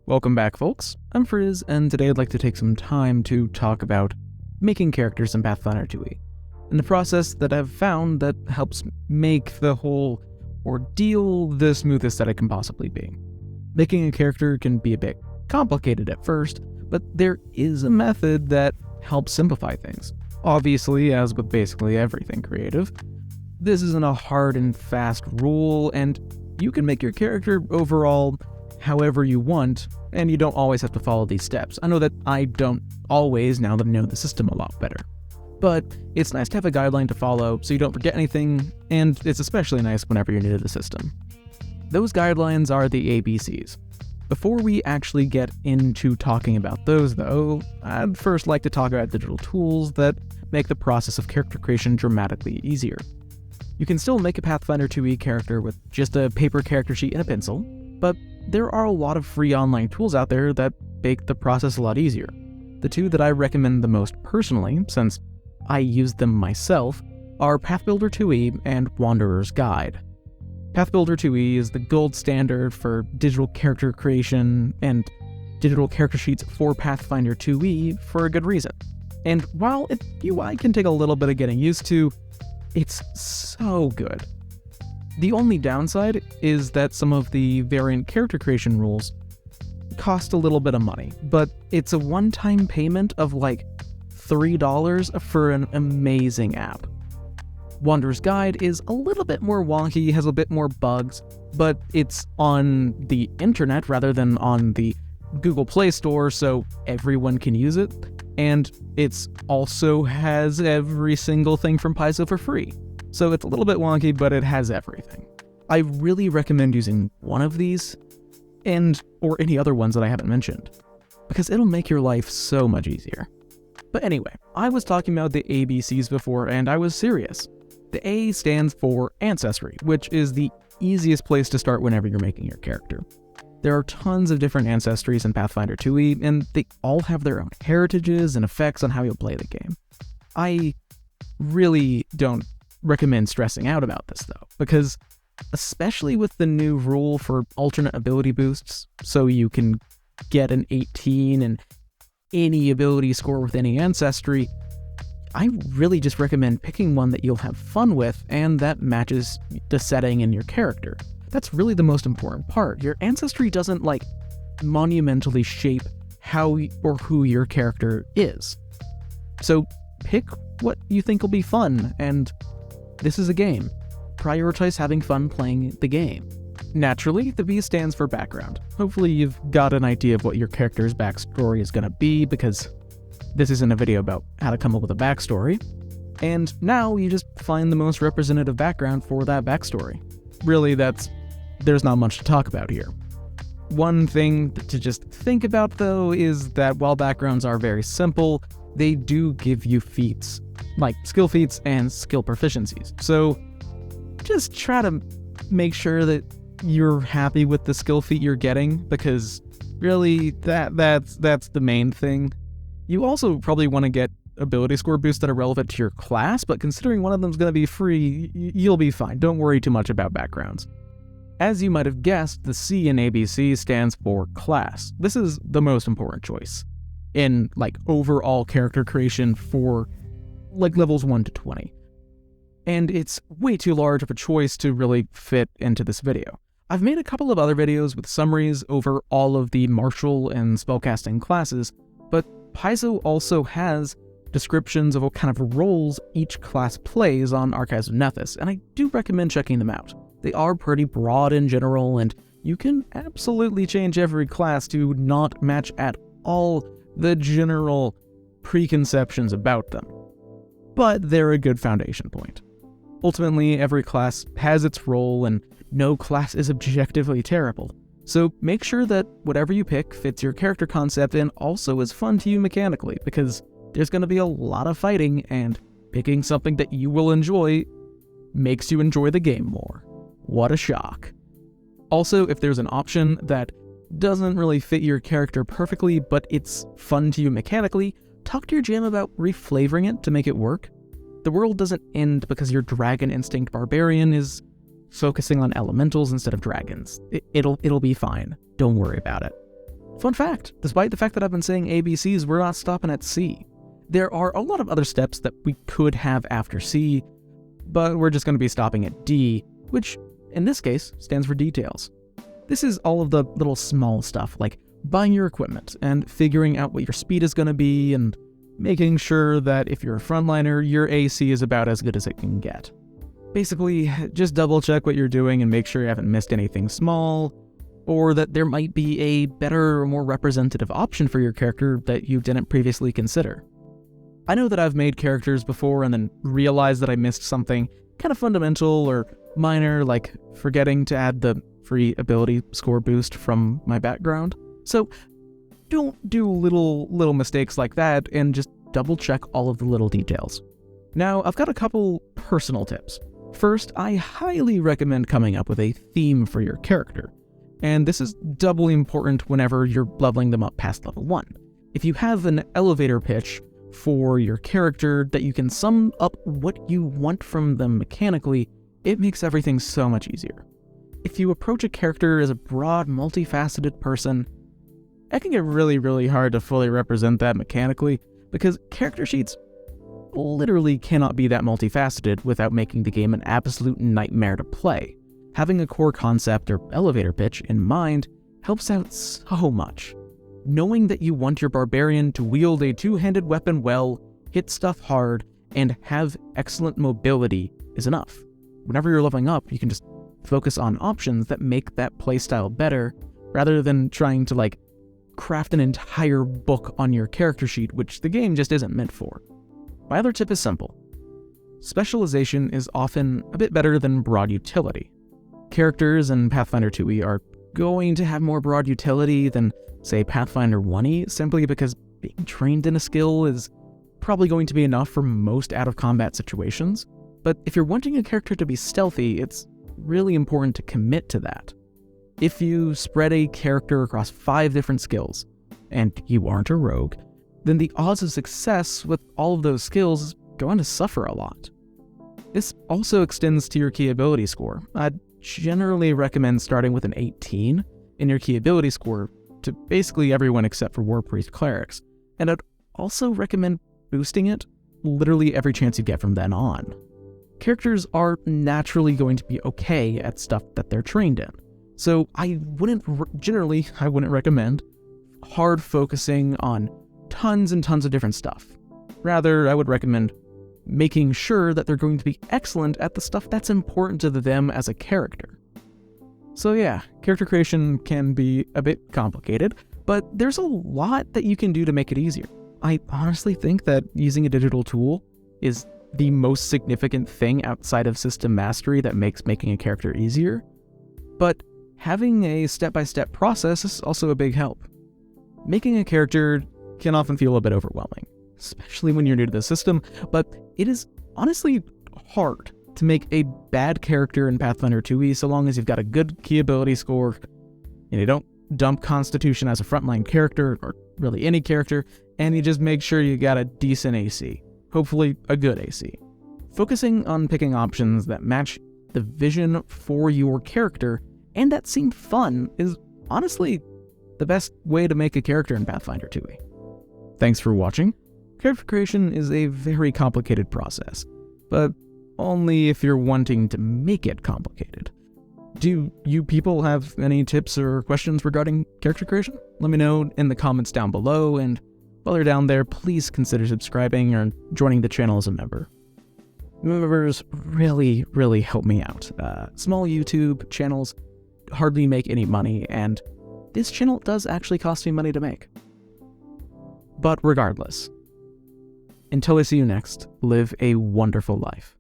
Welcome back, folks. I'm Frizz, and today I'd like to take some time to talk about making characters in Pathfinder 2e, and the process that I've found that helps make the whole ordeal the smoothest that it can possibly be. Making a character can be a bit complicated at first, but there is a method that helps simplify things. Obviously, as with basically everything creative, this isn't a hard and fast rule, and you can make your character overall however you want, and you don't always have to follow these steps. I know that I don't always, now that I know the system a lot better. But it's nice to have a guideline to follow so you don't forget anything, and it's especially nice whenever you're new to the system. Those guidelines are the ABCs. Before we actually get into talking about those, though, I'd first like to talk about digital tools that make the process of character creation dramatically easier. You can still make a Pathfinder 2e character with just a paper character sheet and a pencil, but there are a lot of free online tools out there that make the process a lot easier. The two that I recommend the most personally, since I use them myself, are Pathbuilder 2e and Wanderer's Guide. Pathbuilder 2e is the gold standard for digital character creation and digital character sheets for Pathfinder 2e for a good reason. And while its UI can take a little bit of getting used to, it's so good. The only downside is that some of the variant character creation rules cost a little bit of money, but it's a one-time payment of like $3 for an amazing app. Wanderer's Guide is a little bit more wonky, has a bit more bugs, but it's on the internet rather than on the Google Play Store, so everyone can use it, and it's also has every single thing from Paizo for free. So it's a little bit wonky, but it has everything. I really recommend using one of these, or any other ones that I haven't mentioned, because it'll make your life so much easier. But anyway, I was talking about the ABCs before, and I was serious. The A stands for Ancestry, which is the easiest place to start whenever you're making your character. There are tons of different ancestries in Pathfinder 2e, and they all have their own heritages and effects on how you'll play the game. I really don't recommend stressing out about this though, because especially with the new rule for alternate ability boosts, so you can get an 18 and any ability score with any ancestry, I really just recommend picking one that you'll have fun with and that matches the setting and your character. That's really the most important part. Your ancestry doesn't monumentally shape how or who your character is. So pick what you think will be fun, and this is a game. Prioritize having fun playing the game. Naturally, the B stands for background. Hopefully you've got an idea of what your character's backstory is going to be, because this isn't a video about how to come up with a backstory. And now you just find the most representative background for that backstory. Really, there's not much to talk about here. One thing to just think about, though, is that while backgrounds are very simple, they do give you feats, like skill feats and skill proficiencies. So just try to make sure that you're happy with the skill feat you're getting, because really that's the main thing. You also probably want to get ability score boosts that are relevant to your class, but considering one of them is going to be free, you'll be fine. Don't worry too much about backgrounds. As you might have guessed, the C in ABC stands for class. This is the most important choice in overall character creation for levels 1 to 20. And it's way too large of a choice to really fit into this video. I've made a couple of other videos with summaries over all of the martial and spellcasting classes, but Paizo also has descriptions of what kind of roles each class plays on Archives of Nethys, and I do recommend checking them out. They are pretty broad in general, and you can absolutely change every class to not match at all the general preconceptions about them. But they're a good foundation point. Ultimately, every class has its role, and no class is objectively terrible. So make sure that whatever you pick fits your character concept and also is fun to you mechanically, because there's going to be a lot of fighting, and picking something that you will enjoy makes you enjoy the game more. What a shock. Also, if there's an option that doesn't really fit your character perfectly, but it's fun to you mechanically, talk to your GM about reflavoring it to make it work. The world doesn't end because your Dragon Instinct Barbarian is focusing on elementals instead of dragons. It'll be fine. Don't worry about it. Fun fact, despite the fact that I've been saying ABCs, we're not stopping at C. There are a lot of other steps that we could have after C, but we're just going to be stopping at D, which, in this case, stands for details. This is all of the little small stuff, like buying your equipment and figuring out what your speed is going to be and making sure that if you're a frontliner, your AC is about as good as it can get. Basically, just double check what you're doing and make sure you haven't missed anything small, or that there might be a better or more representative option for your character that you didn't previously consider. I know that I've made characters before and then realized that I missed something kind of fundamental or minor, like forgetting to add the free ability score boost from my background. So don't do little mistakes like that, and just double check all of the little details. Now, I've got a couple personal tips. First, I highly recommend coming up with a theme for your character, and this is doubly important whenever you're leveling them up past level 1. If you have an elevator pitch for your character that you can sum up what you want from them mechanically, it makes everything so much easier. If you approach a character as a broad, multifaceted person, it can get really hard to fully represent that mechanically, because character sheets literally cannot be that multifaceted without making the game an absolute nightmare to play. Having a core concept or elevator pitch in mind helps out so much. Knowing that you want your barbarian to wield a two-handed weapon well, hit stuff hard, and have excellent mobility is enough. Whenever you're leveling up, you can just focus on options that make that playstyle better, rather than trying to craft an entire book on your character sheet, which the game just isn't meant for. My other tip is simple. Specialization is often a bit better than broad utility. Characters in Pathfinder 2e are going to have more broad utility than, say, Pathfinder 1e, simply because being trained in a skill is probably going to be enough for most out-of-combat situations. But if you're wanting a character to be stealthy, it's really important to commit to that. If you spread a character across 5 different skills, and you aren't a rogue, then the odds of success with all of those skills is going to suffer a lot. This also extends to your key ability score. I'd generally recommend starting with an 18 in your key ability score to basically everyone except for War Priest clerics, and I'd also recommend boosting it literally every chance you get from then on. Characters are naturally going to be okay at stuff that they're trained in, so I wouldn't recommend hard focusing on tons and tons of different stuff. Rather, I would recommend making sure that they're going to be excellent at the stuff that's important to them as a character. So yeah, character creation can be a bit complicated, but there's a lot that you can do to make it easier. I honestly think that using a digital tool is the most significant thing outside of system mastery that makes making a character easier, but having a step-by-step process is also a big help. Making a character can often feel a bit overwhelming, especially when you're new to the system, but it is honestly hard to make a bad character in Pathfinder 2e so long as you've got a good key ability score, and you don't dump Constitution as a frontline character, or really any character, and you just make sure you got a decent AC, hopefully a good AC. Focusing on picking options that match the vision for your character and that seem fun is honestly the best way to make a character in Pathfinder 2e. Thanks for watching. Character creation is a very complicated process, but only if you're wanting to make it complicated. Do you people have any tips or questions regarding character creation? Let me know in the comments down below, and while you're down there, please consider subscribing or joining the channel as a member. Members really help me out. Small YouTube channels hardly make any money, and this channel does actually cost me money to make. But regardless, until I see you next, live a wonderful life.